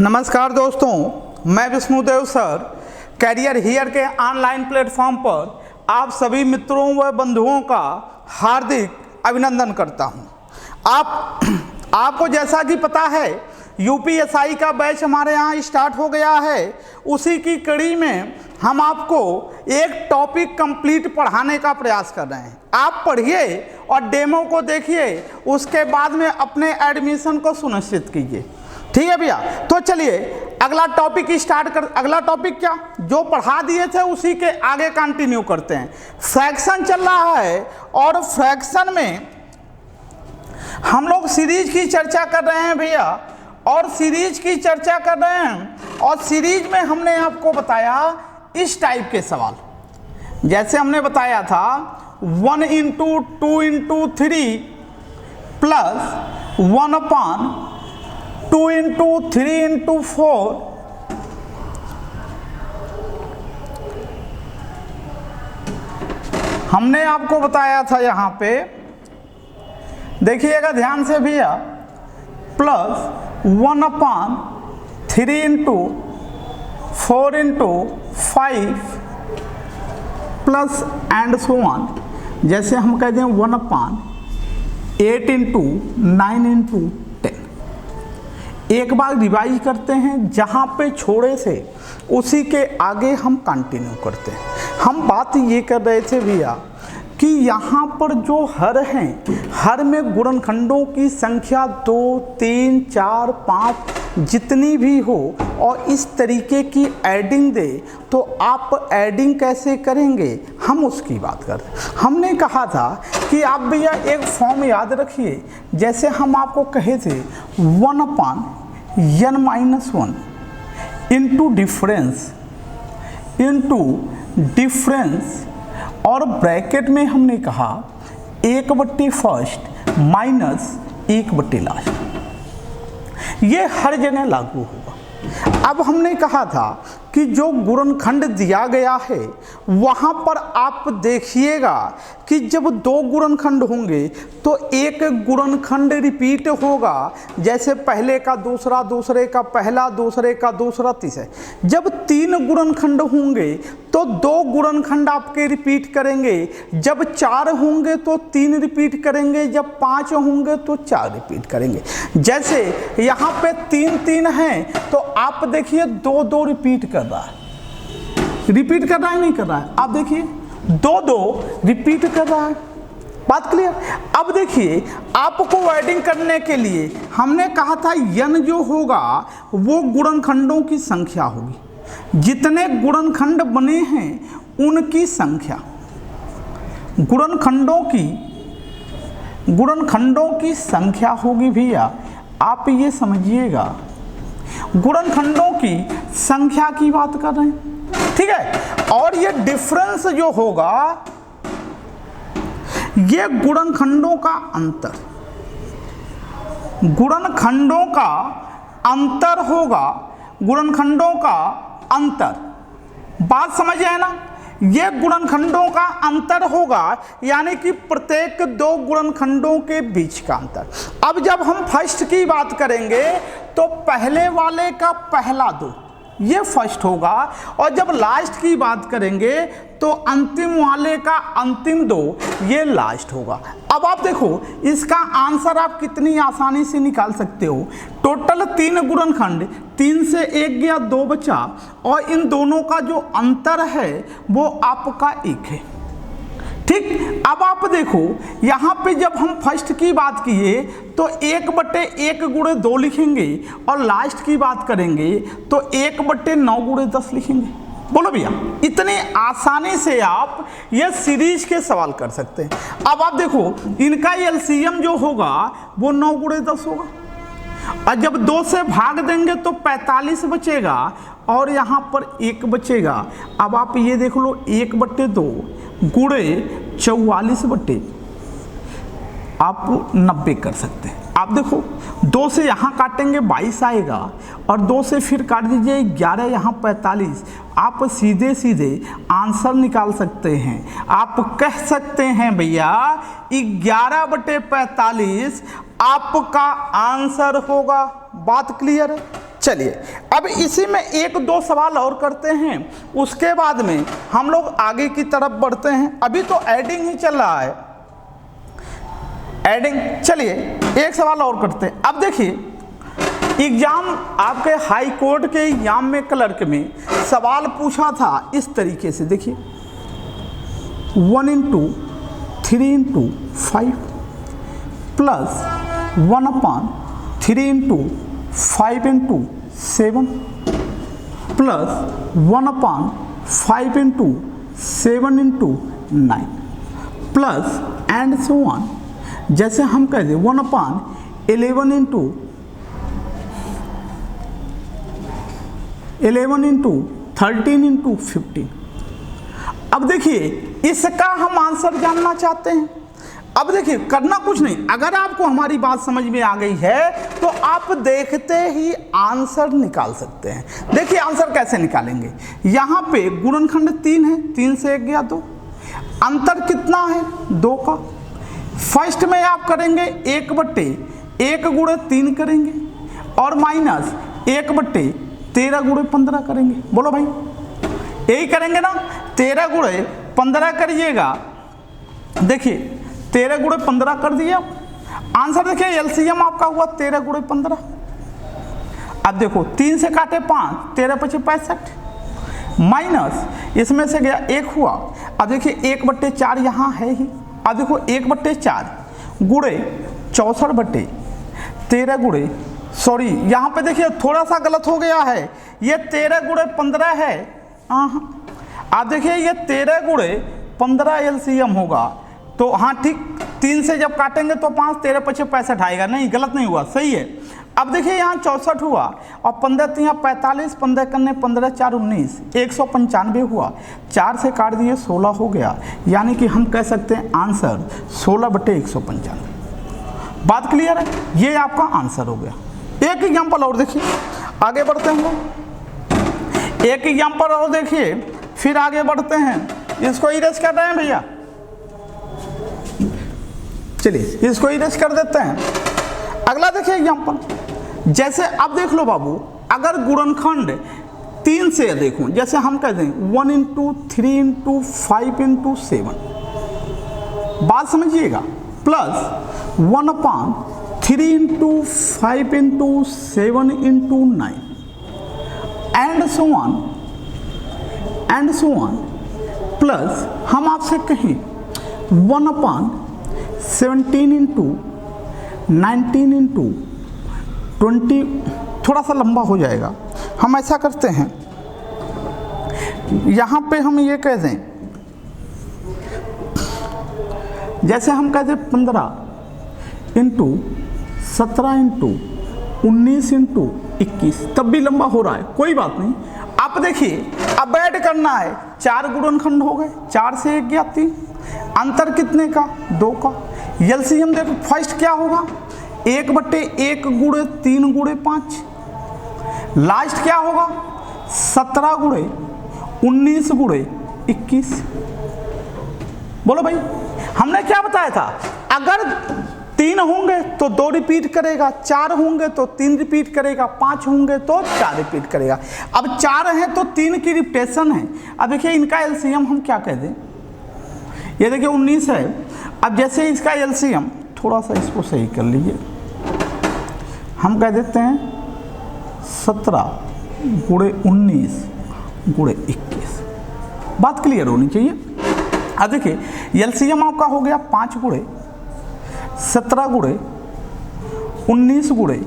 नमस्कार दोस्तों, मैं विष्णुदेव सर कैरियर हियर के ऑनलाइन प्लेटफॉर्म पर आप सभी मित्रों व बंधुओं का हार्दिक अभिनंदन करता हूं। आपको जैसा कि पता है यूपीएसआई का बैच हमारे यहाँ स्टार्ट हो गया है। उसी की कड़ी में हम आपको एक टॉपिक कंप्लीट पढ़ाने का प्रयास कर रहे हैं। आप पढ़िए और डेमो को देखिए, उसके बाद में अपने एडमिशन को सुनिश्चित कीजिए। ठीक है भैया, तो चलिए अगला टॉपिक स्टार्ट कर। अगला टॉपिक क्या, जो पढ़ा दिए थे उसी के आगे कंटिन्यू करते हैं। फ्रैक्शन चल रहा है और फ्रैक्शन में हम लोग सीरीज की चर्चा कर रहे हैं भैया, और सीरीज की चर्चा कर रहे हैं। और सीरीज में हमने आपको बताया इस टाइप के सवाल, जैसे हमने बताया था 1 into 2 into 3 plus 1 upon 2 into 3 into 4 हमने आपको बताया था। यहां पे देखिएगा ध्यान से भैया, plus 1 upon 3 into 4 into 5 plus and so on. जैसे हम कहते हैं 1 अपॉन 8 इंटू 9 इंटू 10। एक बार रिवाइज करते हैं, जहाँ पे छोड़े से उसी के आगे हम कंटिन्यू करते हैं। हम बात ये कर रहे थे भैया कि यहाँ पर जो हर हैं, हर में गुणनखंडों की संख्या 2, 3, 4, 5 जितनी भी हो और इस तरीके की एडिंग दे, तो आप एडिंग कैसे करेंगे हम उसकी बात करते हैं। हमने कहा था कि आप भैया एक फॉर्म याद रखिए, जैसे हम आपको कहे थे 1 अपॉन n-1 इंटू डिफरेंस और ब्रैकेट में हमने कहा 1/1 माइनस 1/, ये हर जगह लागू होगा। अब हमने कहा था कि जो गुणनखंड दिया गया है वहाँ पर आप देखिएगा कि जब 2 गुणनखंड होंगे तो एक गुणनखंड रिपीट होगा, जैसे पहले का दूसरा, दूसरे का पहला, दूसरे का दूसरा, तीसरा। जब 3 गुणनखंड होंगे तो 2 गुणनखंड आपके रिपीट करेंगे, जब 4 होंगे तो 3 रिपीट करेंगे, जब 5 होंगे तो 4 रिपीट करेंगे। जैसे यहाँ पे 3 हैं तो आप देखिए 2 रिपीट कर रहा है। रिपीट कर रहा है नहीं कर रहा है, आप देखिए 2 रिपीट कर रहा है। बात क्लियर। अब देखिए आपको एडिंग करने के लिए हमने कहा था n जो होगा वो गुणनखंडों की संख्या होगी, जितने गुणनखंड बने हैं उनकी संख्या। गुणनखंडों की संख्या होगी भैया, आप ये समझिएगा गुणनखंडों की संख्या की बात कर रहे हैं, ठीक है। और ये डिफरेंस जो होगा ये गुणनखंडों का अंतर, गुणनखंडों का अंतर होगा, गुणनखंडों का अंतर। बात समझ आए ना, ये गुणनखंडों का अंतर होगा, यानी कि प्रत्येक 2 गुणनखंडों के बीच का अंतर। अब जब हम फर्स्ट की बात करेंगे तो पहले वाले का पहला 2 ये फर्स्ट होगा, और जब लास्ट की बात करेंगे तो अंतिम वाले का अंतिम 2 ये लास्ट होगा। अब आप देखो इसका आंसर आप कितनी आसानी से निकाल सकते हो। टोटल 3 गुणनखंड, 3 से 1 गया 2 बचा, और इन दोनों का जो अंतर है वो आपका 1 है, ठीक। अब आप देखो यहाँ पे जब हम फर्स्ट की बात किए तो 1/1 गुणे 2 लिखेंगे, और लास्ट की बात करेंगे तो 1/9 गुणे 10 लिखेंगे। बोलो भैया, इतनी आसानी से आप ये सीरीज के सवाल कर सकते हैं। अब आप देखो इनका एलसीएम जो होगा वो 9 गुणे 10 होगा, और जब 2 से भाग देंगे तो 45 बचेगा, और यहाँ पर 1 बचेगा। अब आप ये देख लो 1/2 गुणे 44/, आप 90 कर सकते हैं। आप देखो 2 से यहाँ काटेंगे 22 आएगा, और 2 से फिर काट दीजिए 11, यहाँ 45। आप सीधे सीधे आंसर निकाल सकते हैं। आप कह सकते हैं भैया 11/45 आपका आंसर होगा। बात क्लियर है? चलिए अब इसी में एक दो सवाल और करते हैं, उसके बाद में हम लोग आगे की तरफ बढ़ते हैं। अभी तो एडिंग ही चल रहा है, एडिंग। चलिए एक सवाल और करते हैं। अब देखिए एग्जाम आपके हाई कोर्ट के एग्जाम में क्लर्क में सवाल पूछा था इस तरीके से, देखिए 1 into 3 into 5 plus 1/3 into 5 into 7 plus 1/5 into 7 into 9 plus and so on. जैसे हम कह दें 1/11 into 13 into 15। अब देखिए इसका हम आंसर जानना चाहते हैं। अब देखिए करना कुछ नहीं, अगर आपको हमारी बात समझ में आ गई है तो आप देखते ही आंसर निकाल सकते हैं। देखिए आंसर कैसे निकालेंगे, यहाँ पे गुणनखंड 3 है, 3 से 1 गया 2, अंतर कितना है 2 का। फर्स्ट में आप करेंगे 1/1 गुणे 3 करेंगे और माइनस 1/13 गुणे 15 करेंगे। बोलो भाई यही करेंगे ना, 13 गुणे 15 करिएगा। देखिए 13 गुणे 15 कर दिया, आंसर देखिए एलसीएम आपका हुआ 13 गुणे 15। अब देखो 3 से काटे 5, 13 × 5 = 65 माइनस इसमें से गया 1 हुआ। अब देखिए 1/4 यहाँ है ही। अब देखो 1/4 गुणे 64/13 गुणे, सॉरी यहाँ पे देखिए थोड़ा सा गलत हो गया है, ये 13 गुणे 15 है। अब देखिए ये 13 गुणे 15 एलसीएम होगा, तो हाँ ठीक, 3 से जब काटेंगे तो 5, 13 × 5 = 65 आएगा। नहीं गलत नहीं हुआ, सही है। अब देखिए यहाँ 64 हुआ और 15 × 3 = 45, 15 × 15 = 4 = 19, 195 हुआ। 4 से काट दिए 16 हो गया, यानी कि हम कह सकते हैं आंसर 16/195। बात क्लियर है, ये आपका आंसर हो गया। एक एग्जाम्पल और देखिए, आगे बढ़ते हैं लोग। एक एग्जाम्पल और देखिए फिर आगे बढ़ते हैं। इसको इरेज कर रहे हैं भैया, चलिए इसको इरेज कर देते हैं। अगला देखिए एग्जाम्पल, जैसे अब देख लो बाबू, अगर गुणनखंड 3 से देखो, जैसे हम कहते हैं 1 into 3 into 5 into 7, बात समझिएगा, plus 1/3 into 5 into 7 into 9 and so on plus हम आपसे कहें 1/17 into 19 into 20, थोड़ा सा लंबा हो जाएगा। हम ऐसा करते हैं, यहाँ पे हम ये कह दें, जैसे हम कह दें 15 into 17 into 19 into 21, तब भी लंबा हो रहा है, कोई बात नहीं। आप देखिए अब ऐड करना है, 4 गुणनखंड हो गए, 4 से 1 गया 3, अंतर कितने का 2 का। एलसीएम देखो फर्स्ट क्या होगा 1/1 गुणे 3 गुणे 5, लास्ट क्या होगा 17 गुणे 19 गुणे 21। बोलो भाई हमने क्या बताया था, अगर 3 होंगे तो 2 रिपीट करेगा, 4 होंगे तो 3 रिपीट करेगा, 5 होंगे तो 4 रिपीट करेगा। अब 4 हैं तो 3 की रिपीटेशन है। अब देखिए इनका एलसीएम हम क्या कह दें, ये देखिए 19 है। अब जैसे इसका एलसीएम, थोड़ा सा इसको सही कर लीजिए, हम कह देते हैं 17 गुणे 19 गुणे 21। बात क्लियर होनी चाहिए। अब देखिए एलसीएम आपका हो गया 5 गुणे 17 गुणे 19 गुणे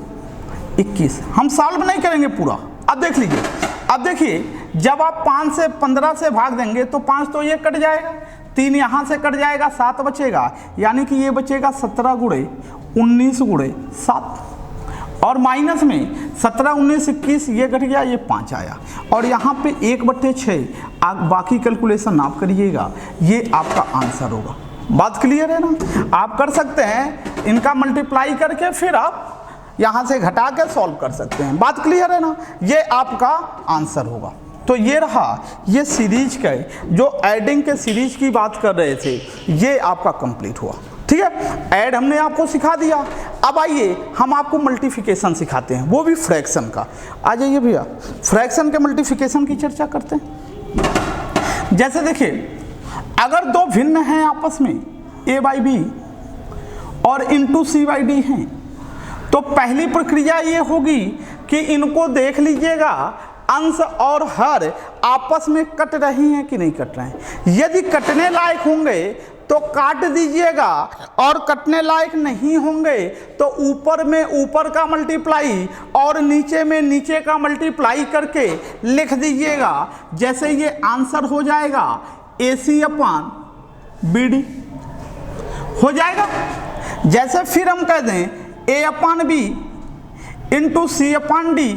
21। हम सॉल्व नहीं करेंगे पूरा, अब देख लीजिए। अब देखिए जब आप 5 से 15 से भाग देंगे तो 5 तो ये कट जाएगा, 3 यहाँ से कट जाएगा, 7 बचेगा, यानी कि ये बचेगा 17 गुणे 19 गुणे 7, और माइनस में 17 19 21 ये घट गया, ये 5 आया, और यहाँ पे 1/6 आप बाकी कैलकुलेशन आप करिएगा, ये आपका आंसर होगा। बात क्लियर है ना, आप कर सकते हैं इनका मल्टीप्लाई करके, फिर आप यहाँ से घटा के सॉल्व कर सकते हैं। बात क्लियर है ना, ये आपका आंसर होगा। तो ये रहा, ये सीरीज का जो एडिंग के सीरीज की बात कर रहे थे, ये आपका कंप्लीट हुआ। ठीक है। ठीक है, ऐड हमने आपको सिखा दिया। अब आइए हम आपको मल्टीप्लिकेशन सिखाते हैं, वो भी फ्रैक्शन का। आ जाइए भैया, फ्रैक्शन के मल्टीप्लिकेशन की चर्चा करते हैं। जैसे देखिए, अगर दो भिन्न हैं आपस में a/b और इंटू c/d हैं, तो पहली प्रक्रिया ये होगी कि इनको देख लीजिएगा अंश और हर आपस में कट रही हैं कि नहीं कट रहे हैं। यदि कटने लायक होंगे तो काट दीजिएगा, और कटने लायक नहीं होंगे तो ऊपर में ऊपर का मल्टीप्लाई और नीचे में नीचे का मल्टीप्लाई करके लिख दीजिएगा। जैसे ये आंसर हो जाएगा AC/BD हो जाएगा। जैसे फिर हम कह दें A/B into C/D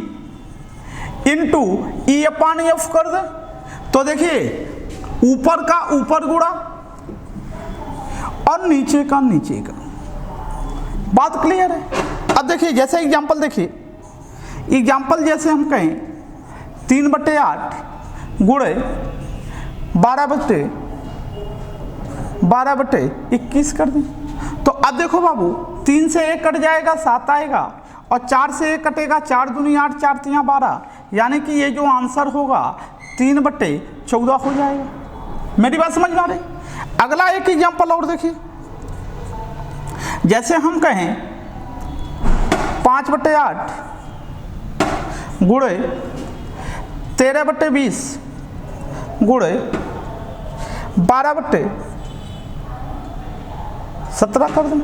into E/F कर दें, तो देखिए ऊपर का ऊपर गुणा और नीचे का नीचे का। बात क्लियर है। अब देखिए, जैसे एग्जांपल देखिए, एग्जांपल जैसे हम कहें 3/8 गुणे 12/21 कर दें, तो अब देखो बाबू, 3 से 1 कट जाएगा 7 आएगा, और 4 से 1 कटेगा 4 दूनी 8 4 3 12, यानी कि ये जो आंसर होगा 3/14 हो जाएगा। मेरी बात समझ में आ रही। अगला एक एग्जांपल और देखिए, जैसे हम कहें 5/8 गुणे 13/20 गुणे 12/17 कर दें।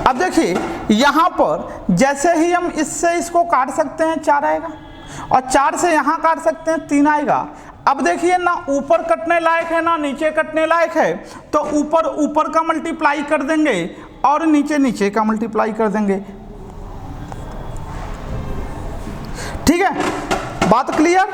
अब देखिए यहाँ पर जैसे ही हम इससे इसको काट सकते हैं 4 आएगा, और 4 से यहाँ काट सकते हैं 3 आएगा। अब देखिए ना ऊपर कटने लायक है ना नीचे कटने लायक है, तो ऊपर ऊपर का मल्टीप्लाई कर देंगे और नीचे नीचे का मल्टीप्लाई कर देंगे। ठीक है, बात क्लियर।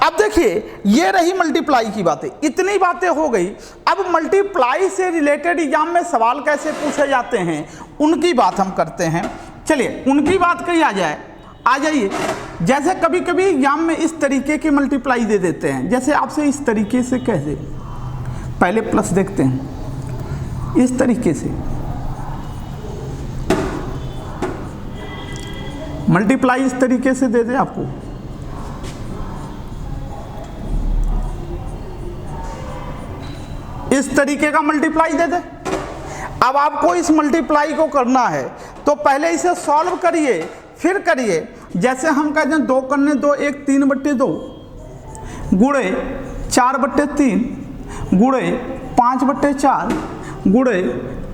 अब देखिए ये रही मल्टीप्लाई की बातें, इतनी बातें हो गई। अब मल्टीप्लाई से रिलेटेड एग्जाम में सवाल कैसे पूछे जाते हैं उनकी बात हम करते हैं। चलिए उनकी बात कही आ जाए, आ जाइए। जैसे कभी कभी एग्जाम में इस तरीके की मल्टीप्लाई दे देते हैं, जैसे आपसे इस तरीके से कह दे, पहले प्लस देखते हैं, इस तरीके से मल्टीप्लाई इस तरीके से दे दे आपको, इस तरीके का मल्टीप्लाई दे दे। अब आपको इस मल्टीप्लाई को करना है तो पहले इसे सॉल्व करिए, फिर करिए। जैसे हम कहते हैं 2 करने 2 1 3/2 गुणे 4/3 गुणे 5/4 गुणे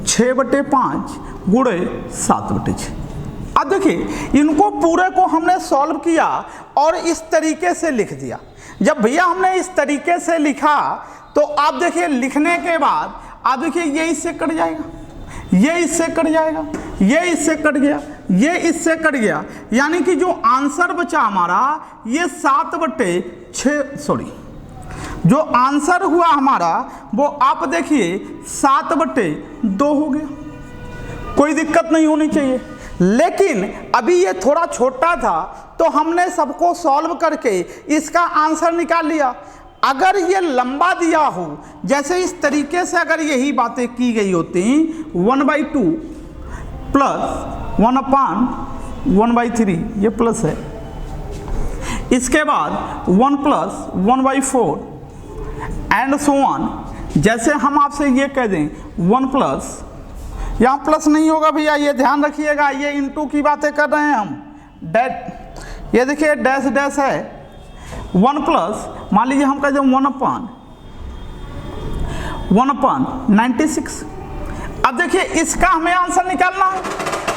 6/5 गुणे 7/6। अब देखिए इनको पूरे को हमने सॉल्व किया और इस तरीके से लिख दिया। जब भैया हमने इस तरीके से लिखा तो आप देखिए लिखने के बाद आप देखिए ये इससे कट जाएगा, ये इससे कट जाएगा, ये इससे कट गया, ये इससे कट गया, यानी कि जो आंसर बचा हमारा ये 7/6 सॉरी, जो आंसर हुआ हमारा वो आप देखिए 7/2 हो गया। कोई दिक्कत नहीं होनी चाहिए। लेकिन अभी ये थोड़ा छोटा था तो हमने सबको सॉल्व करके इसका आंसर निकाल लिया। अगर ये लंबा दिया हो, जैसे इस तरीके से अगर यही बातें की गई होती 1/2 प्लस 1/1/3, ये प्लस है, इसके बाद 1 प्लस 1/4 एंड सो ऑन। जैसे हम आपसे ये कह दें 1 प्लस, यहाँ प्लस नहीं होगा भैया, ये ध्यान रखिएगा, ये इंटू की बातें कर रहे हैं हम। डैश, ये देखिए डैश डैश है। 1 प्लस, मान लीजिए हम कहते हैं 1/96। अब देखिए इसका हमें आंसर निकालना है,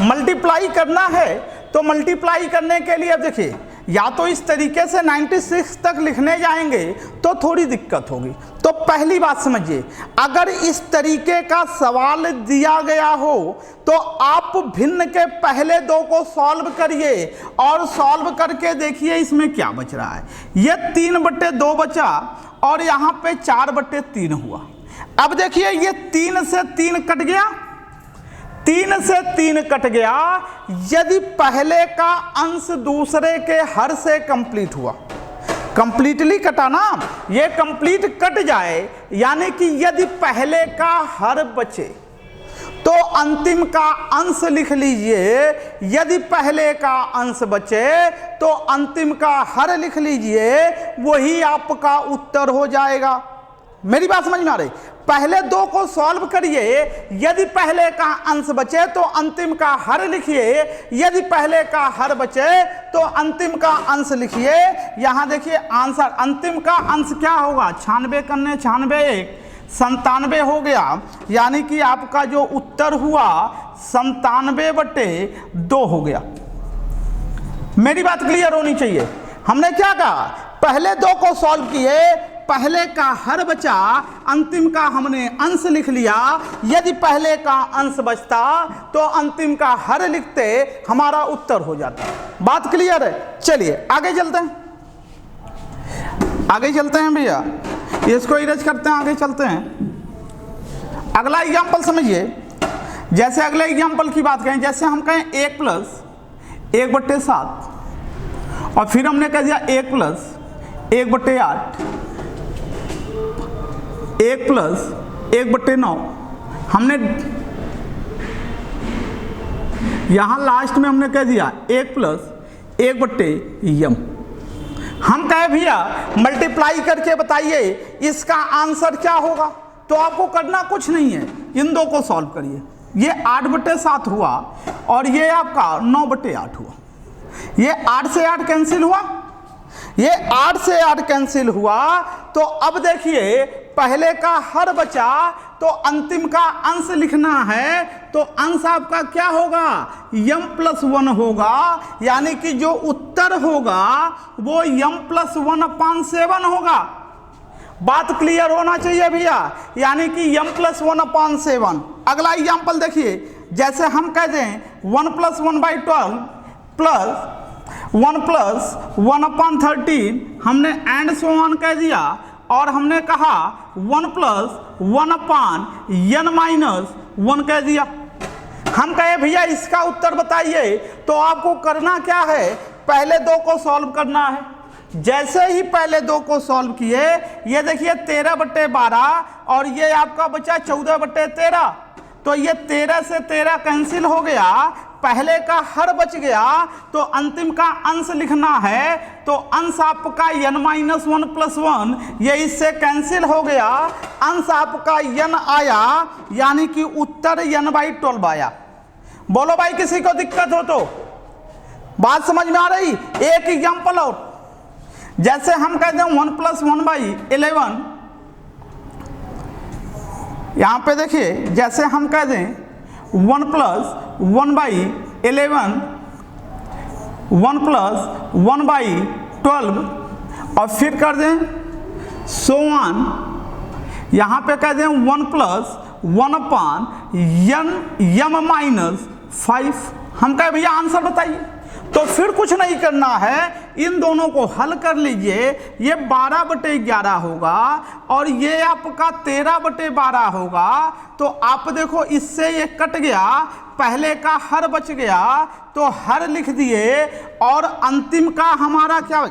मल्टीप्लाई करना है। तो मल्टीप्लाई करने के लिए अब देखिए या तो इस तरीके से 96 तक लिखने जाएंगे तो थोड़ी दिक्कत होगी। तो पहली बात समझिए, अगर इस तरीके का सवाल दिया गया हो तो आप भिन्न के पहले 2 को सॉल्व करिए और सॉल्व करके देखिए इसमें क्या बच रहा है। ये 3/2 बचा और यहाँ पे 4/3 हुआ। अब देखिए ये 3 से 3 कट गया, 3 से 3 कट गया। यदि पहले का अंश दूसरे के हर से कंप्लीट हुआ, कंप्लीटली कटा ना, ये कंप्लीट कट जाए, यानी कि यदि पहले का हर बचे तो अंतिम का अंश लिख लीजिए। यदि पहले का अंश बचे तो अंतिम का हर लिख लीजिए, वही आपका उत्तर हो जाएगा। मेरी बात समझ में आ रही? पहले दो को सॉल्व करिए, यदि पहले का अंश बचे तो अंतिम का हर लिखिए, यदि पहले का हर बचे तो अंतिम का अंश लिखिए। यहां देखिए आंसर, अंतिम का अंश क्या होगा, 96 करने 96 97 हो गया, यानी कि आपका जो उत्तर हुआ 97/2 हो गया। मेरी बात क्लियर होनी चाहिए। हमने क्या कहा, पहले दो को सॉल्व किए, पहले का हर बचा, अंतिम का हमने अंश लिख लिया। यदि पहले का अंश बचता तो अंतिम का हर लिखते, हमारा उत्तर हो जाता। बात क्लियर है? चलिए आगे चलते हैं, आगे चलते हैं भैया, इसको इरेज करते हैं, आगे चलते हैं। अगला एग्जाम्पल समझिए। जैसे अगले एग्जाम्पल की बात करें, जैसे हम कहें 1 + 1/7 और फिर हमने कह दिया 1 + 1/8, 1 + 1/9। हमने यहां लास्ट में हमने कह दिया 1 + 1/m। हम कहे भैया मल्टीप्लाई करके बताइए इसका आंसर क्या होगा, तो आपको करना कुछ नहीं है, इन दो को सॉल्व करिए। ये 8/7 हुआ और ये आपका 9/8 हुआ। ये 8 से 8 कैंसिल हुआ, ये 8 से 8 कैंसिल हुआ। तो अब देखिए पहले का हर बचा तो अंतिम का अंश लिखना है, तो अंश आपका क्या होगा, m+1 होगा, यानी कि जो उत्तर होगा वो m+1/7 होगा। बात क्लियर होना चाहिए भैया, यानी कि m+1/7। अगला एग्जाम्पल देखिए, जैसे हम कह दें 1 + 1/12 प्लस 1 + 1/13, हमने एंड सो ऑन कह दिया और हमने कहा 1 + 1/n-1 कह दिया। हम कहे भैया इसका उत्तर बताइए, तो आपको करना क्या है, पहले दो को सॉल्व करना है। जैसे ही पहले दो को सॉल्व किए, ये देखिए 13/12 और ये आपका बचा 14/13, तो ये 13 से 13 कैंसिल हो गया, पहले का हर बच गया, तो अंतिम का अंश लिखना है, तो अंश आपका n-1 + 1, ये इससे कैंसिल हो गया, अंश आपका n आया, यानी कि उत्तर n/12 आया। बोलो भाई किसी को दिक्कत हो तो? बात समझ में आ रही? एक एग्जांपल और, जैसे हम कहते हैं 1 + 1/11, यहां पे देखिए जैसे हम कह दें 1 + 1/11, 1 + 1/12 और फिर कर दें सो ऑन, यहां पे कह दें 1 + 1/n-m-5। हम कहे भैया आंसर बताइए, तो फिर कुछ नहीं करना है, इन दोनों को हल कर लीजिए। ये 12/11 होगा और ये आपका 13/12 होगा। तो आप देखो इससे ये कट गया, पहले का हर बच गया, तो हर लिख दिए और अंतिम का हमारा क्या,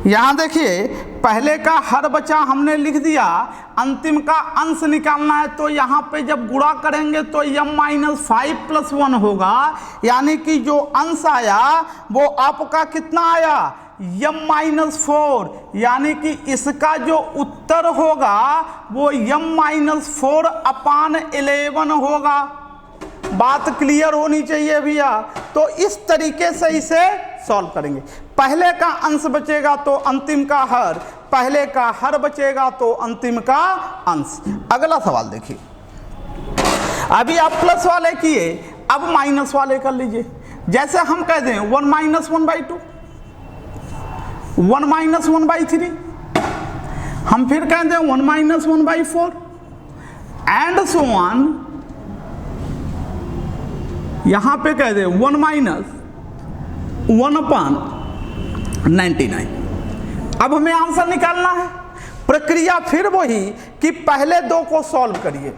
यहां देखिए पहले का हर बचा हमने लिख दिया, अंतिम का अंश निकालना है, तो यहाँ पे जब गुणा करेंगे तो m-5 + 1 होगा, यानी कि जो अंश आया वो आपका कितना आया, m-4, यानी कि इसका जो उत्तर होगा वो m-4/11 होगा। बात क्लियर होनी चाहिए भैया। तो इस तरीके से इसे सॉल्व करेंगे, पहले का अंश बचेगा तो अंतिम का हर, पहले का हर बचेगा तो अंतिम का अंश। अगला सवाल देखिए, अभी आप प्लस वाले किए, अब माइनस वाले कर लीजिए। जैसे हम कह दें 1 - 1/2, 1 - 1/3, हम फिर कह दें 1 - 1/4 एंड सो ऑन। यहां पे कह दे 1 - 1/99। अब हमें आंसर निकालना है। प्रक्रिया फिर वही कि पहले दो को सॉल्व करिए,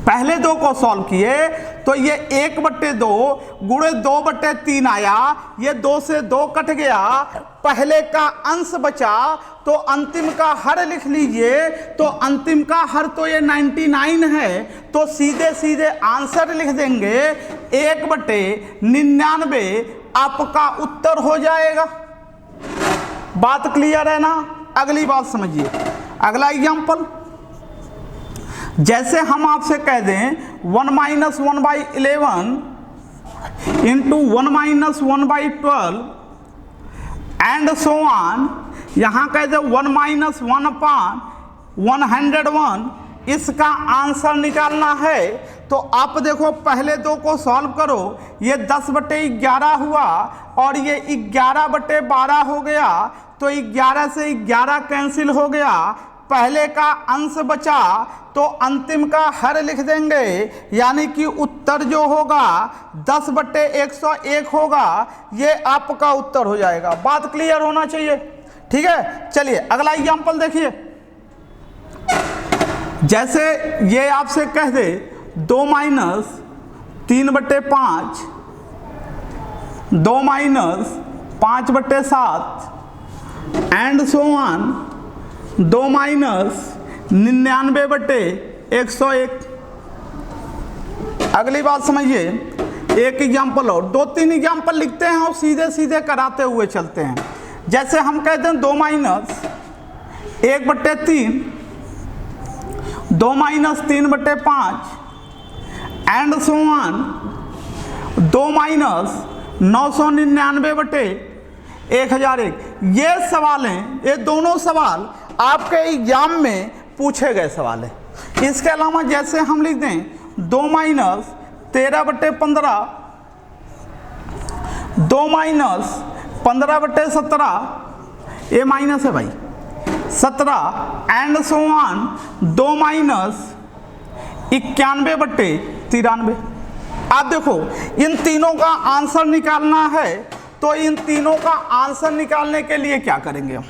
पहले दो को सॉल्व किए तो ये 1/2 गुणे 2/3 आया, ये 2 से 2 कट गया, पहले का अंश बचा तो अंतिम का हर लिख लीजिए। तो अंतिम का हर तो ये 99 है, तो सीधे सीधे आंसर लिख देंगे 1/99 आपका उत्तर हो जाएगा। बात क्लियर है ना? अगली बात समझिए, अगला एग्जाम्पल, जैसे हम आपसे कह दें 1 - 1/11 इंटू 1 - 1/12 एंड सो ऑन, यहाँ कह दे 1 - 1/101, इसका आंसर निकालना है। तो आप देखो पहले दो को सॉल्व करो, ये 10/11 हुआ और ये 11/12 हो गया, तो 11 से 11 कैंसिल हो गया, पहले का अंश बचा तो अंतिम का हर लिख देंगे, यानी कि उत्तर जो होगा 10/101 होगा, ये आपका उत्तर हो जाएगा। बात क्लियर होना चाहिए, ठीक है। चलिए अगला एग्जाम्पल देखिए, जैसे ये आपसे कह दे 2 - 3/5 2 - 5/7 एंड सो ऑन 2 - 99/101। अगली बात समझिए, एक एग्जाम्पल और, 2-3 एग्जाम्पल लिखते हैं और सीधे सीधे कराते हुए चलते हैं। जैसे हम कहते हैं 2 - 1/3 2 - 3/5 एंड सो ऑन 2 - 999/1001। ये सवाल हैं, ये दोनों सवाल आपके एग्जाम में पूछे गए सवाल हैं। इसके अलावा जैसे हम लिख दें 2 - 13/15 2 - 15/17, ये माइनस है भाई, 17 एंड सो ऑन 2 - 91/93। आप देखो इन तीनों का आंसर निकालना है, तो इन तीनों का आंसर निकालने के लिए क्या करेंगे हम?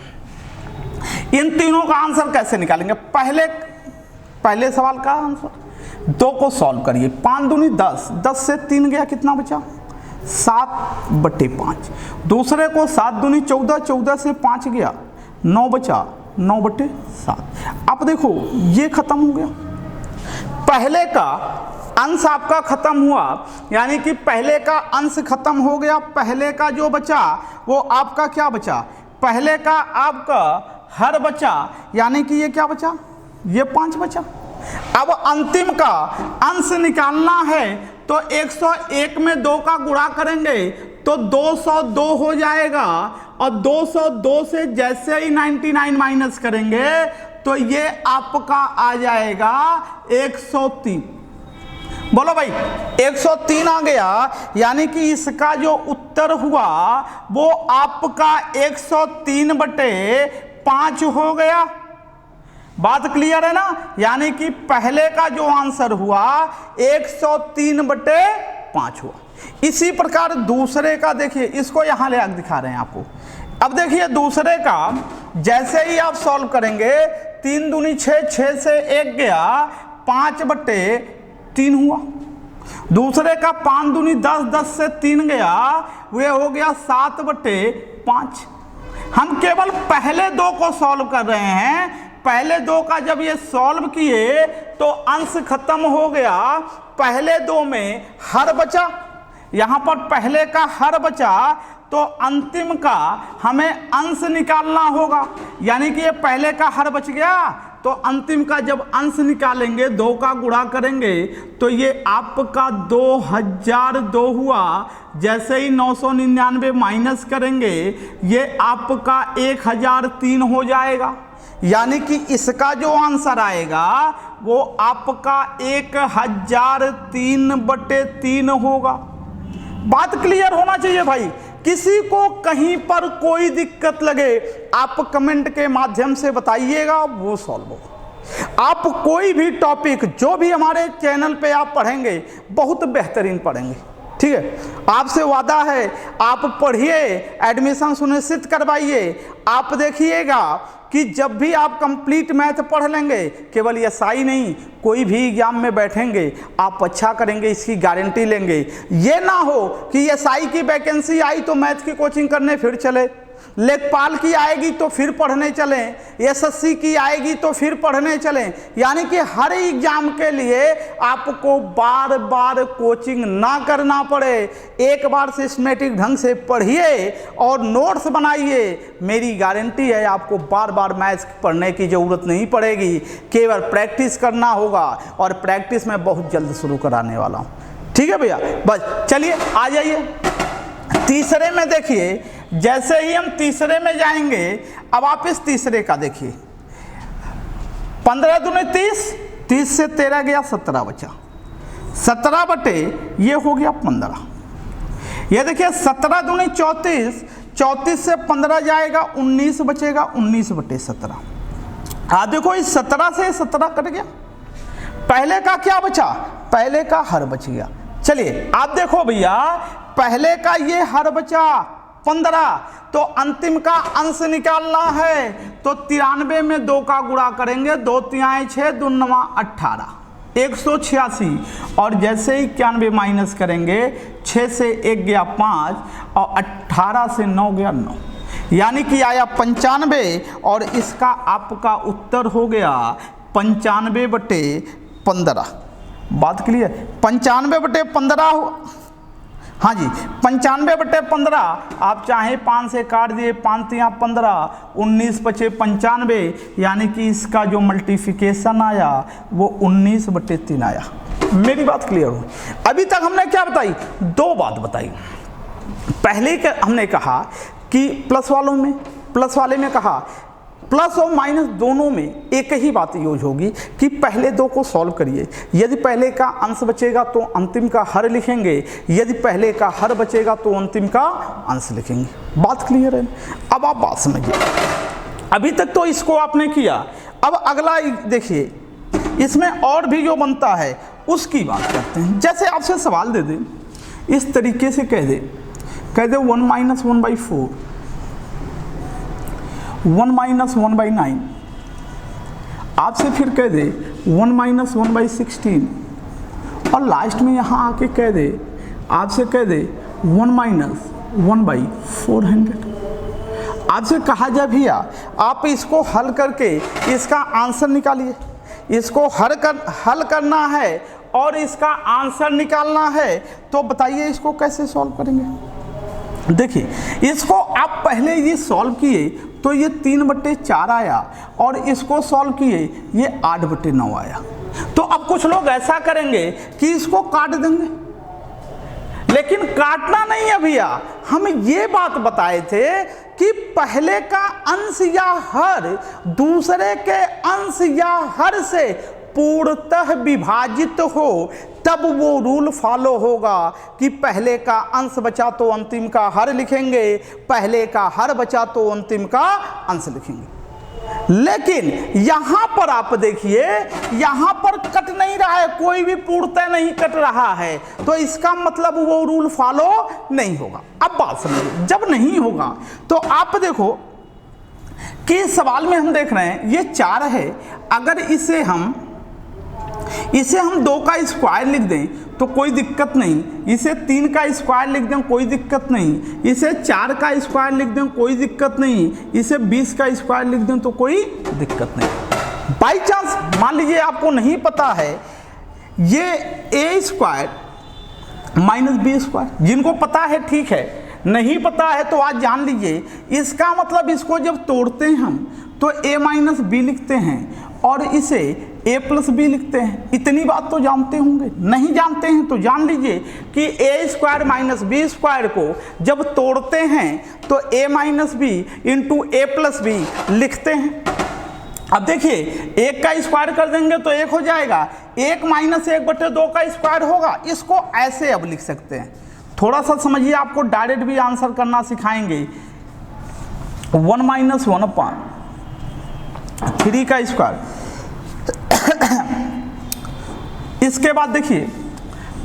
इन तीनों का आंसर कैसे निकालेंगे? पहले सवाल का आंसर 2 को सॉल्व करिए, 5 दूनी 10, 10 से 3 गया, कितना बचा? 7/5। दूसरे को 7 दूनी 14, 14 से 5 गया, 9 बचा, 9/7। अब देखो ये खत्म हो गया, पहले का अंश आपका खत्म हुआ, यानी कि पहले का अंश खत्म हो गया, पहले का जो बचा वो आपका क्या बचा? पहले का आपका हर बचा, यानी कि ये क्या बचा? ये 5 बचा। अब अंतिम का अंश निकालना है, तो 101 में 2 का गुणा करेंगे तो 202 हो जाएगा, और 202 से जैसे ही 99 माइनस करेंगे तो ये आपका आ जाएगा 103। बोलो भाई 103 आ गया, यानी कि इसका जो उत्तर हुआ वो आपका 103/5 हो गया। बात क्लियर है ना? यानी कि पहले का जो आंसर हुआ 103/5 हुआ। इसी प्रकार दूसरे का देखिए, इसको यहां ले आकर दिखा रहे हैं आपको। अब देखिए दूसरे का जैसे ही आप सॉल्व करेंगे, 3 दूनी 6, 6 से 1 गया, 5/3 हुआ। दूसरे का 5 दूनी 10, 10 से 3 गया, वह हो गया 7/5। हम केवल पहले 2 को सॉल्व कर रहे हैं। पहले 2 का जब ये सॉल्व किए तो अंश खत्म हो गया, पहले 2 में हर बचा, यहां पर पहले का हर बचा, तो अंतिम का हमें अंश निकालना होगा, यानी कि ये पहले का हर बच गया, तो अंतिम का जब अंश निकालेंगे 2 का गुणा करेंगे तो ये आपका 2002 हुआ। जैसे ही 999 माइनस करेंगे ये आपका 1003 हो जाएगा, यानी कि इसका जो आंसर आएगा वो आपका 1003/3 होगा। बात क्लियर होना चाहिए भाई। किसी को कहीं पर कोई दिक्कत लगे आप कमेंट के माध्यम से बताइएगा, वो सॉल्व होगा। आप कोई भी टॉपिक जो भी हमारे चैनल पे आप पढ़ेंगे बहुत बेहतरीन पढ़ेंगे, ठीक है, आपसे वादा है, आप पढ़िए, एडमिशन सुनिश्चित करवाइए। आप देखिएगा कि जब भी आप कंप्लीट मैथ पढ़ लेंगे, केवल एसआई नहीं, कोई भी एग्जाम में बैठेंगे आप अच्छा करेंगे, इसकी गारंटी लेंगे। ये ना हो कि एसआई की वैकेंसी आई तो मैथ की कोचिंग करने फिर चले, लेखपाल की आएगी तो फिर पढ़ने चलें, एसएससी की आएगी तो फिर पढ़ने चलें। यानी कि हर एग्जाम के लिए आपको बार बार कोचिंग ना करना पड़े। एक बार सिस्टमेटिक ढंग से पढ़िए और नोट्स बनाइए, मेरी गारंटी है आपको बार बार मैथ्स पढ़ने की ज़रूरत नहीं पड़ेगी, केवल प्रैक्टिस करना होगा और प्रैक्टिस मैं बहुत जल्द शुरू कराने वाला हूँ। ठीक है भैया, बस चलिए आ जाइए तीसरे में। देखिए जैसे ही हम तीसरे में जाएंगे, अब आप इस तीसरे का देखिए, 15 दूनी 30, 30 से 13 गया 17 बचा, 17 बटे ये हो गया 15। ये देखिए 17 दूनी 34, 34 से 15 जाएगा 19 बचेगा, 19 बटे 17। आप देखो इस 17 से 17 कट गया, पहले का क्या बचा, पहले का हर बच गया। चलिए आप देखो भैया, पहले का ये हर बचा 15, तो अंतिम का अंश निकालना है, तो 93 में 2 का गुणा करेंगे, 2 तिहाई 6, 2 9 18, 186। और जैसे ही 91 माइनस करेंगे, 6 से 1 गया 5 और 18 से 9 गया 9, यानी कि आया 95। और इसका आपका उत्तर हो गया 95 बटे 15। बात क्लियर, 95 बटे 15। हाँ जी, 95 बटे 15। आप चाहे 5 से काट दिए, 5 तिया 15, 19 बचे 95, यानी कि इसका जो मल्टीप्लिकेशन आया वो 19 बटे 3 आया। मेरी बात क्लियर हो? अभी तक हमने क्या बताई, 2 बात बताई। पहले हमने कहा कि प्लस वाले में कहा प्लस और माइनस दोनों में एक ही बात यूज होगी कि पहले 2 को सॉल्व करिए। यदि पहले का अंश बचेगा तो अंतिम का हर लिखेंगे, यदि पहले का हर बचेगा तो अंतिम का अंश लिखेंगे। बात क्लियर है? अब आप बात समझिए। अभी तक तो इसको आपने किया, अब अगला देखिए, इसमें और भी जो बनता है उसकी बात करते हैं। जैसे आपसे सवाल दे दे, इस तरीके से कह दे 1 माइनस 1/4, 1 माइनस 1/9, आपसे फिर कह दे 1 माइनस 1/16, और लास्ट में यहाँ आके कह दे, आपसे कह दे 1 माइनस 1/400। आपसे कहा जाए भैया आप इसको हल करके इसका आंसर निकालिए, इसको हल करना है और इसका आंसर निकालना है, तो बताइए इसको कैसे सॉल्व करेंगे। देखिए इसको आप पहले ये सॉल्व किए तो ये 3/4 आया, और इसको सॉल्व किए ये 8/9 आया। तो अब कुछ लोग ऐसा करेंगे कि इसको काट देंगे, लेकिन काटना नहीं है भैया। हम ये बात बताए थे कि पहले का अंश या हर दूसरे के अंश या हर से पूर्णतः विभाजित हो तब वो रूल फॉलो होगा कि पहले का अंश बचा तो अंतिम का हर लिखेंगे, पहले का हर बचा तो अंतिम का अंश लिखेंगे। लेकिन यहां पर आप देखिए, यहां पर कट नहीं रहा है, कोई भी पूर्णतः नहीं कट रहा है, तो इसका मतलब वो रूल फॉलो नहीं होगा। अब बात समझिए, जब नहीं होगा तो आप देखो कि सवाल में हम देख रहे हैं ये 4 है, अगर इसे हम 2 का स्क्वायर लिख दें तो कोई दिक्कत नहीं, इसे 3 का स्क्वायर लिख दें कोई दिक्कत नहीं, इसे 4 का स्क्वायर लिख दें कोई दिक्कत नहीं, इसे 20 का स्क्वायर लिख दें तो कोई दिक्कत नहीं। बाई चांस मान लीजिए आपको नहीं पता है ये a² माइनस b², जिनको पता है ठीक है, नहीं पता है तो आज जान लीजिए। इसका मतलब इसको जब तोड़ते हैं हम तो a माइनस बी लिखते हैं और इसे a प्लस बी लिखते हैं। इतनी बात तो जानते होंगे, नहीं जानते हैं तो जान लीजिए कि a² माइनस b² को जब तोड़ते हैं तो a minus b into a plus b लिखते हैं। अब देखिए 1 का स्क्वायर कर देंगे तो 1 हो जाएगा, 1 माइनस 1/2 का स्क्वायर होगा। इसको ऐसे अब लिख सकते हैं, थोड़ा सा समझिए, आपको डायरेक्ट भी आंसर करना सिखाएंगे। 1 माइनस 1/3 का स्क्वायर। इसके बाद देखिए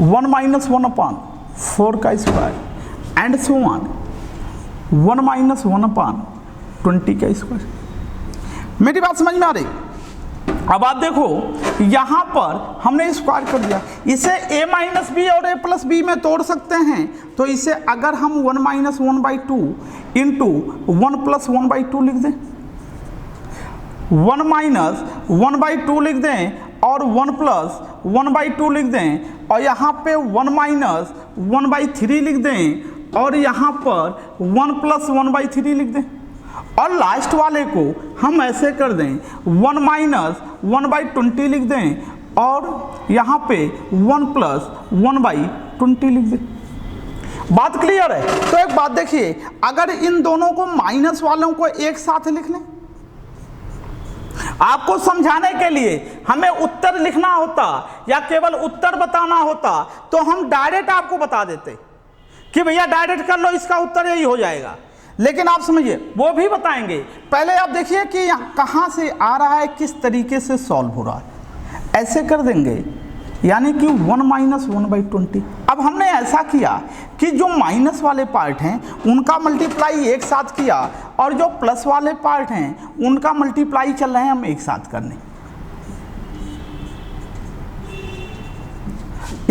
1 माइनस 1/4 4 का square and so on 1 minus 1/20 का स्क्वायर। मेरी बात समझ में आ रही? अब आप देखो यहाँ पर हमने स्क्वायर कर दिया, इसे a माइनस बी और a प्लस बी में तोड़ सकते हैं। तो इसे अगर हम 1 माइनस 1/2 इंटू 1 प्लस 1/2 लिख दें, 1 माइनस 1/2 लिख दें और 1 प्लस 1/2 लिख दें और यहाँ पे 1 माइनस 1/3 लिख दें और यहाँ पर 1 प्लस 1/3 लिख दें और लास्ट वाले को हम ऐसे कर दें 1 माइनस 1/20 लिख दें और यहाँ पे 1 प्लस 1/20 लिख दें। बात क्लियर है? तो एक बात देखिए, अगर इन दोनों को माइनस वालों को एक साथ लिख लें, आपको समझाने के लिए हमें उत्तर लिखना होता या केवल उत्तर बताना होता तो हम डायरेक्ट आपको बता देते कि भैया डायरेक्ट कर लो, इसका उत्तर यही हो जाएगा। लेकिन आप समझिए वो भी बताएंगे। पहले आप देखिए कि कहाँ से आ रहा है, किस तरीके से सॉल्व हो रहा है। ऐसे कर देंगे यानी कि 1 माइनस 1/20। अब हमने ऐसा किया कि जो माइनस वाले पार्ट हैं उनका मल्टीप्लाई एक साथ किया और जो प्लस वाले पार्ट हैं उनका मल्टीप्लाई चल रहे हैं हम एक साथ करने।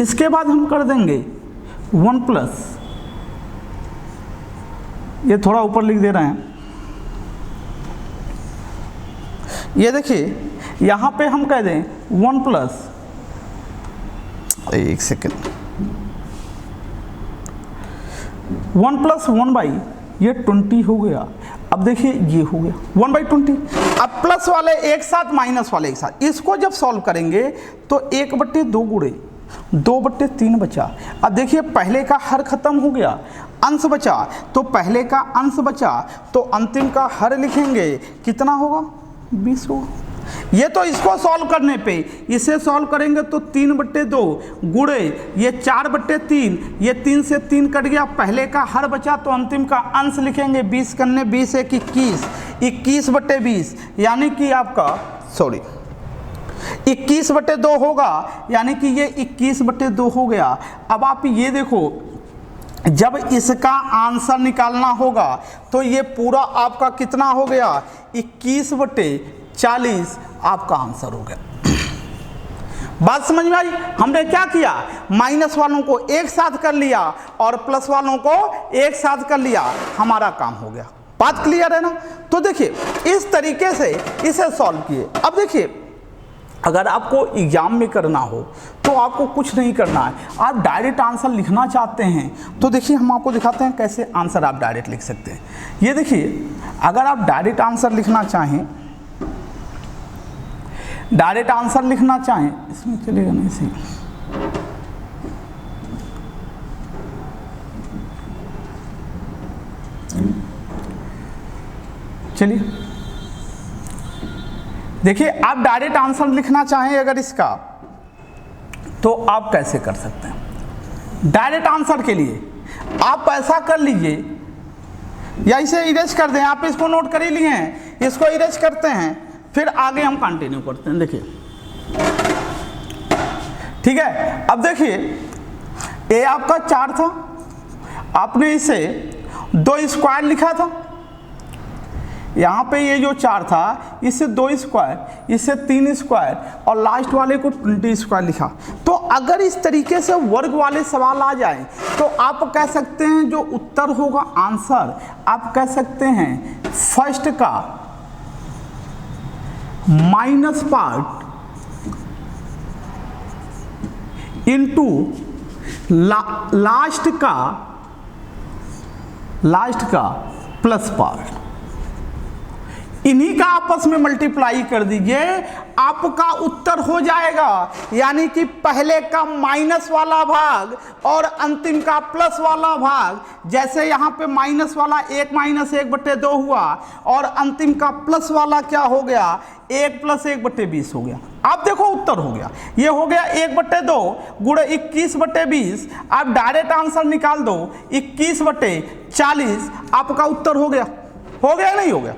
इसके बाद हम कर देंगे 1 प्लस, ये थोड़ा ऊपर लिख दे रहे हैं, ये देखिए यहाँ पे हम कह दें 1 प्लस, एक सेकेंड, 1 प्लस 1/20 हो गया। अब देखिए ये हो गया 1/20। अब प्लस वाले एक साथ माइनस वाले एक साथ, इसको जब सॉल्व करेंगे तो 1/2 गुणे 2/3 बचा। अब देखिए पहले का हर खत्म हो गया, अंश बचा, तो पहले का अंश बचा तो अंतिम का हर लिखेंगे, कितना होगा 20 होगा। ये तो इसको सॉल्व करने पे, इसे सॉल्व करेंगे तो 3/2 गुणे ये 4/3, ये 3 से 3 कट गया, पहले का हर बचा तो अंतिम का अंश लिखेंगे। 20 करने 20 1 21, 21/20 यानी कि आपका 21/2 होगा, यानी कि ये 21/2 हो गया। अब आप ये देखो, जब इसका आंसर निकालना होगा तो ये पूरा आपका कितना हो गया 21/40 आपका आंसर हो गया। बात समझ में आई? हमने क्या किया, माइनस वालों को एक साथ कर लिया और प्लस वालों को एक साथ कर लिया, हमारा काम हो गया। बात क्लियर है ना? तो देखिए इस तरीके से इसे सॉल्व किए। अब देखिए अगर आपको एग्जाम में करना हो तो आपको कुछ नहीं करना है, आप डायरेक्ट आंसर लिखना चाहते हैं तो देखिए हम आपको दिखाते हैं कैसे आंसर आप डायरेक्ट लिख सकते हैं। ये देखिए अगर आप डायरेक्ट आंसर लिखना चाहें, इसमें चलेगा नहीं सही, चलिए देखिए आप डायरेक्ट आंसर लिखना चाहें अगर इसका तो आप कैसे कर सकते हैं। डायरेक्ट आंसर के लिए आप ऐसा कर लीजिए या इसे इरेज कर दें, आप इसको नोट कर ही लिए हैं, इसको इरेज करते हैं फिर आगे हम कंटिन्यू करते हैं। देखिए ठीक है, अब देखिए ए आपका 4 था, आपने इसे 2 स्क्वायर लिखा था, यहाँ पे ये जो 4 था इससे 2 स्क्वायर, इससे 3 स्क्वायर और लास्ट वाले को 20 स्क्वायर लिखा। तो अगर इस तरीके से वर्ग वाले सवाल आ जाए तो आप कह सकते हैं जो उत्तर होगा आंसर, आप कह सकते हैं फर्स्ट का माइनस पार्ट इनटू लास्ट का प्लस पार्ट, इन्हीं का आपस में मल्टीप्लाई कर दीजिए, आपका उत्तर हो जाएगा। यानी कि पहले का माइनस वाला भाग और अंतिम का प्लस वाला भाग, जैसे यहाँ पे माइनस वाला 1 माइनस 1/2 हुआ और अंतिम का प्लस वाला क्या हो गया 1 प्लस 1/20 हो गया। आप देखो उत्तर हो गया, ये हो गया 1/2 गुणे 21/20। आप डायरेक्ट आंसर निकाल दो 21/40, आपका उत्तर हो गया नहीं हो गया,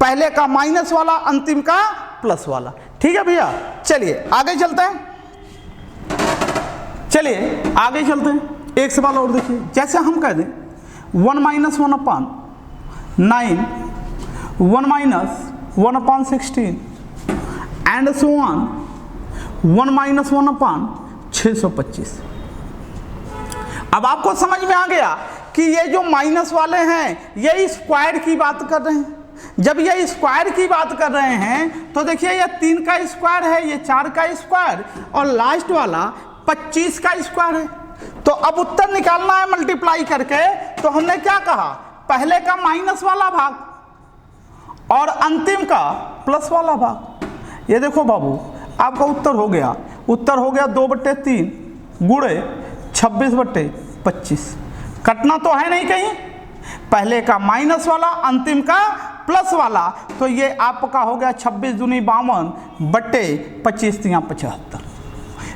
पहले का माइनस वाला अंतिम का प्लस वाला। ठीक है भैया, चलिए आगे चलते हैं, एक सवाल और देखिए, जैसे हम कह दें 1 minus 1 upon 9, 1 minus 1 upon 16 and so on, 1 minus 1 अपान 625। अब आपको समझ में आ गया कि ये जो माइनस वाले हैं ये स्क्वायर की बात कर रहे हैं। जब ये स्क्वायर की बात कर रहे हैं तो देखिए ये 3 का स्क्वायर है, ये 4 का स्क्वायर और लास्ट वाला 25 का स्क्वायर है। तो अब उत्तर निकालना है मल्टीप्लाई करके, तो हमने क्या कहा, पहले का माइनस वाला भाग और अंतिम का प्लस वाला भाग। ये देखो बाबू, आपका उत्तर हो गया, उत्तर हो गया 2/3 गुणे 26/25। कटना तो है नहीं कहीं, पहले का माइनस वाला अंतिम का प्लस वाला, तो ये आपका हो गया 26 दूनी 52 25 तियां 75।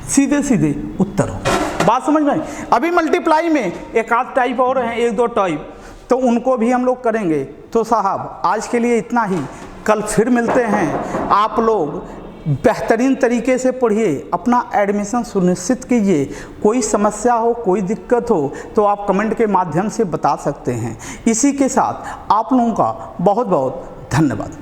सीधे सीधे उत्तर हो। बात समझ में? अभी मल्टीप्लाई में एक आध टाइप और हैं, 1-2 टाइप, तो उनको भी हम लोग करेंगे। तो साहब आज के लिए इतना ही, कल फिर मिलते हैं। आप लोग बेहतरीन तरीके से पढ़िए, अपना एडमिशन सुनिश्चित कीजिए। कोई समस्या हो, कोई दिक्कत हो तो आप कमेंट के माध्यम से बता सकते हैं। इसी के साथ आप लोगों का बहुत बहुत धन्यवाद।